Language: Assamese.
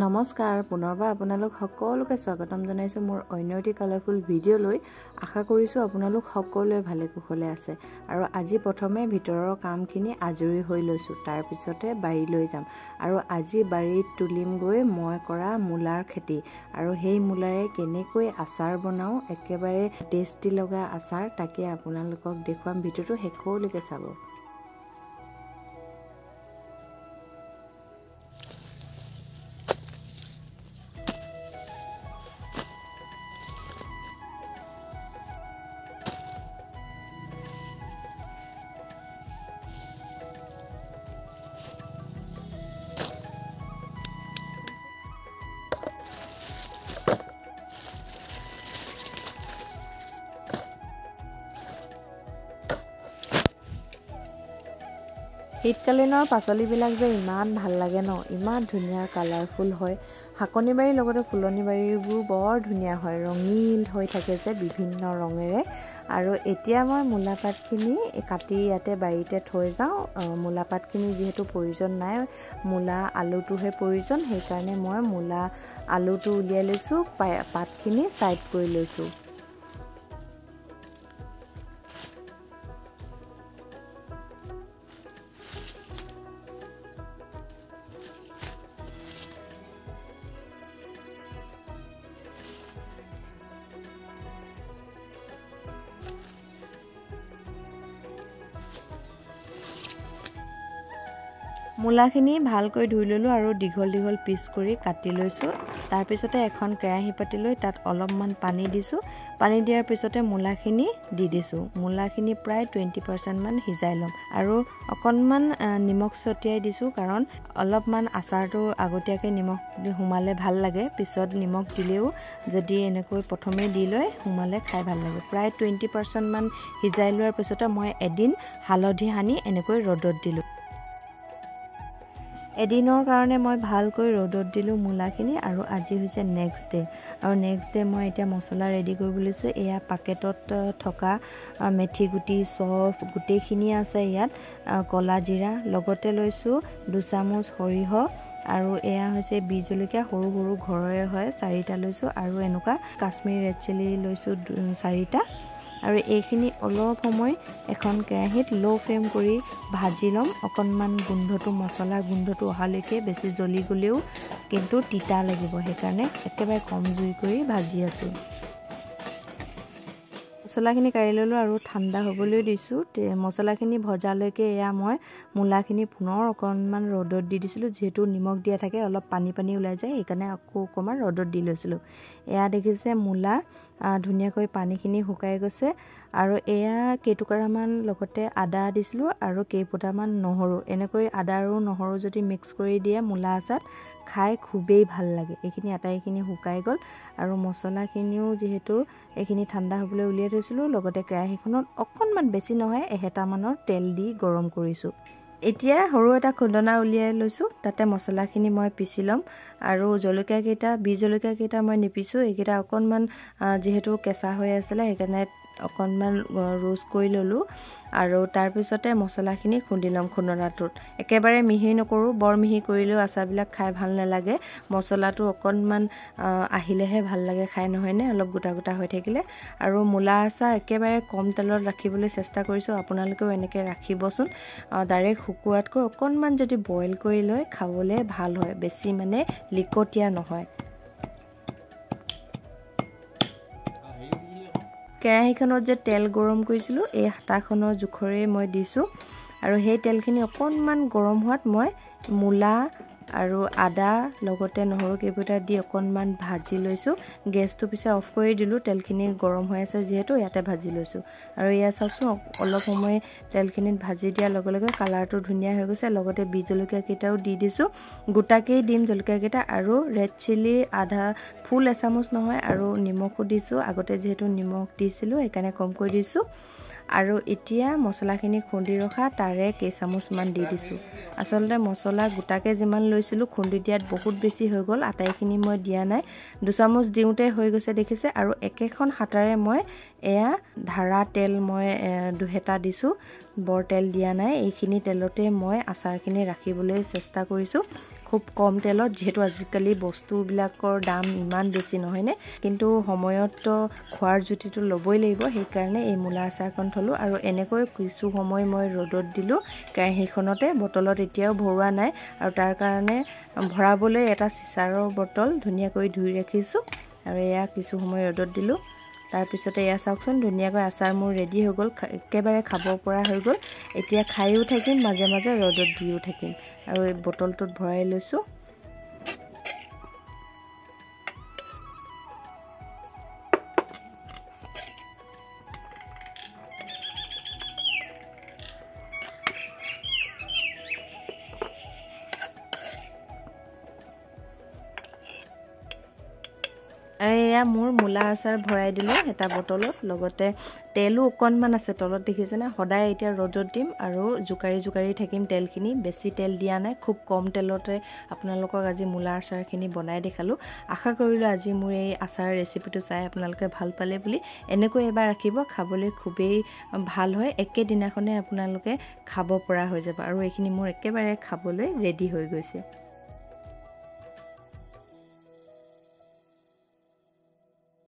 নমস্কাৰ পুনৰবাৰ আপোনালোক সকলোকে স্বাগতম জনাইছো মোৰ অন্য এটি কালাৰফুল ভিডিঅ' লৈ আশা কৰিছো আপোনালোক সকলোৱে ভালে কুশলে আছে আৰু আজি প্ৰথমে ভিতৰৰ কামখিনি আজৰি হৈ লৈছো তাৰ পিছতে বাৰী লৈ যাম আৰু আজি বাৰীত তুলিম গৈ মই কৰা মূলাৰ খেতি আৰু সেই মূলাৰে কেনেকৈ আচাৰ বনাও একেবাৰে টেষ্টি লগা আচাৰ তাকে আপোনালোকক দেখুৱাম ভিডিঅ'টো শেষলৈকে চাব শীতকালীনৰ পাচলিবিলাক যে ইমান ভাল লাগে ন ইমান ধুনীয়া কালাৰফুল হয় হাকনি বাৰীৰ লগতে ফুলনি বাৰীবোৰ বৰ ধুনীয়া হয় ৰঙীন হৈ থাকে যে বিভিন্ন ৰঙেৰে আৰু এতিয়া মই মূলা পাতখিনি কাটি ইয়াতে বাৰীতে থৈ যাওঁ মূলা পাতখিনি যেহেতু প্ৰয়োজন নাই মূলা আলুটোহে প্ৰয়োজন সেইকাৰণে মই মূলা আলুটো উলিয়াই লৈছোঁ পাতখিনি সাইড কৰি লৈছোঁ মূলাখিনি ভালকৈ ধুই ললো আৰু দীঘল দীঘল পিচ কৰি কাটি লৈছো তাৰ পিছতে এখন কেৰাহী পাতি লৈ তাত অলপমান পানী দিছো পানী দিয়াৰ পিছতে মূলাখিনি দি দিছো মূলাখিনি প্ৰায় 20% মান সিজাই লম আৰু অকনমান নিমখ ছটিয়াই দিছো কাৰণ অলপমান আচাৰটো আগতীয়াকৈ নিমখ হুমালে ভাল লাগে পিছত নিমখ দিলেও যদি এনেকৈ প্ৰথমে দি লৈ হুমালে খাই ভাল লাগে প্ৰায় 20% মান সিজাই লোৱাৰ পিছতে মই এদিন হালধি হানি এনেকৈ ৰ'দত দিলো এদিনৰ কাৰণে মই ভালকৈ ৰ'দত দিলো মূলাখিনি আৰু আজি হৈছে নেক্সট ডে আৰু নেক্সট ডে মই এতিয়া মছলা ৰেডি কৰিব লৈছো এয়া পাকেটত থকা মেথি গুটি চফ গুটেখিনি আছে ইয়াত কলা জিৰা লগতে লৈছো 2 চামুচ সৰিহ আৰু এয়া হৈছে বীজ জলকীয়া সৰু সৰু ঘৰৰে হয় 4টা লৈছো আৰু এনেকুৱা কাশ্মীৰ ৰেড চিলি লৈছো 4টা আৰু এইখিনি অলপ সময় এখন কেৰাহীত লো ফ্লেম কৰি ভাজি লম অকনমান গোন্ধটো মছলা গোন্ধটো অহালৈকে বেছি জ্বলি গলেও কিন্তু তিতা লাগিব সেইকাৰণে একেবাৰে কম জুই কৰি ভাজি আছো মছলাখিনি কাঢ়ি ললো আৰু ঠাণ্ডা হ'বলৈ দিছো মছলাখিনি ভজালৈকে এয়া মই মূলাখিনি পুনৰ অকনমান ৰ'দত দি দিছিলো যেহেতু নিমখ দিয়া থাকে অলপ পানী পানী ওলাই যায় সেইকাৰণে আকৌ অকমান ৰ'দত দি লৈছিলো এয়া দেখিছে মূলা ধুনীয়াকৈ পানীখিনি শুকাই গৈছে আৰু এয়া কেইটুকুৰামান লগতে আদা দিছিলো আৰু কেইফুটামান নহৰু এনেকৈ আদা আৰু নহৰু যদি মিক্স কৰি দিয়ে মূলা আচাৰ খাই খুবেই ভাল লাগে এইখিনি আটাইখিনি শুকাই গল আৰু মছলাখিনিও যেহেতু এইখিনি ঠাণ্ডা হ'বলৈ উলিয়াই থৈছিলো লগতে কেৰাহীখনত অকনমান বেছি নহয় 1 মানৰ তেল দি গৰম কৰিছো এতিয়া সৰু এটা খুন্দনা উলিয়াই লৈছো তাতে মছলাখিনি মই পিছি লম আৰু জলকীয়া কেইটা বীজ জলকীয়া কেইটা মই নিপিছো এইকেইটা অকনমান যেহেতু কেঁচা হৈ আছিল সেইকাৰণে অকনমান ৰোষ্ট কৰি ললো আৰু তাৰ পিছতে মছলাখিনি খুন্দি লম খুন্দনাটোত একেবাৰে মিহি নকৰো বৰ মিহি কৰিলেও আচাৰবিলাক খাই ভাল নালাগে মছলাটো অকনমান আহিলেহে ভাল লাগে খাই নহয়নে অলপ গোটা গোটা হৈ থাকিলে আৰু মূলা আচাৰ একেবাৰে কম তেলত ৰাখিবলৈ চেষ্টা কৰিছো আপোনালোকেও এনেকৈ ৰাখিবচোন ডাইৰেক্ট শুকুৱাতকৈ অকনমান যদি বইল কৰি লয় খাবলৈ ভাল হয় বেছি মানে লিকটিয়া নহয় কেৰাহীখনত যে তেল গৰম কৰিছিলো এই হাতাখনৰ জোখৰে মই দিছো আৰু সেই তেলখিনি অকনমান গৰম হোৱাত মই মূলা আৰু আদা লগতে নহৰু কেইফুটা দি অকনমান ভাজি লৈছো গেছটো পিছে অফ কৰি দিলো তেলখিনি গৰম হৈ আছে যেহেতু ইয়াতে ভাজি লৈছো আৰু ইয়া চাওকচোন অলপ সময় তেলখিনিত ভাজি দিয়াৰ লগে লগে কালাৰটো ধুনীয়া হৈ গৈছে লগতে বীজ জলকীয়া কেইটাও দি দিছো গোটাকেই দিম জলকীয়া কেইটা আৰু ৰেড চিলি আধা ফুল এচামুচ নহয় আৰু নিমখো দিছো আগতে যেহেতু নিমখ দিছিলো সেইকাৰণে কমকৈ দিছো আৰু এতিয়া মছলাখিনি খুন্দি ৰখা তাৰে কেইচামুচ মান দি দিছো আসলতে মছলা গোটাকে যিমান লৈছিলো খুন্দি দিয়াত বহুত বেছি হৈ গল আটাইখিনি মই দিয়া নাই 2 চামুচ দিওতে হৈ গৈছে দেখিছে আৰু একেখন হাতাৰে মই এয়া ধাৰা তেল মই দুহেটা দিছো বৰ তেল দিয়া নাই এইখিনি তেলতে মই আচাৰখিনি ৰাখিবলৈ চেষ্টা কৰিছো খুব কম তেলত, যিহেতু আজিকালি বস্তুবিলাকৰ দাম ইমান বেছি নহয়নে, কিন্তু সময়ত খোৱাৰ জুতিটো ল'বই লাগিব। সেইকাৰণে এই মূলা আচাৰকণ থলোঁ আৰু এনেকৈ কিছু সময় মই ৰ'দত দিলোঁ কেৰাহীখনতে। বটলত এতিয়াও ভৰোৱা নাই আৰু তাৰ কাৰণে ভৰাবলৈ এটা চিচাৰৰ বটল ধুনীয়াকৈ ধুই ৰাখিছোঁ আৰু এয়া কিছু সময় ৰ'দত দিলোঁ। তাৰপিছতে এয়া চাওকচোন, ধুনীয়াকৈ আচাৰ মোৰ ৰেডি হৈ গ'ল, একেবাৰে খাব পৰা হৈ গ'ল। এতিয়া খায়ো থাকিম, মাজে মাজে ৰ'দত দিও থাকিম আৰু এই বটলটোত ভৰাই লৈছোঁ। আৰু এয়া মোৰ মূলা আচাৰ ভৰাই দিলোঁ এটা বটলত, লগতে তেলো অকণমান আছে তলত, দেখিছেনে। সদায় এতিয়া ৰ'দত দিম আৰু জোকাৰি জোকাৰি থাকিম তেলখিনি। বেছি তেল দিয়া নাই, খুব কম তেলতে আপোনালোকক আজি মূলা আচাৰখিনি বনাই দেখালোঁ। আশা কৰিলোঁ আজি মোৰ এই আচাৰ ৰেচিপিটো চাই আপোনালোকে ভাল পালে বুলি। এনেকৈ এবাৰ ৰাখিব, খাবলৈ খুবেই ভাল হয়, একেদিনাখনে আপোনালোকে খাব পৰা হৈ যাব। আৰু এইখিনি মোৰ একেবাৰে খাবলৈ ৰেডি হৈ গৈছে।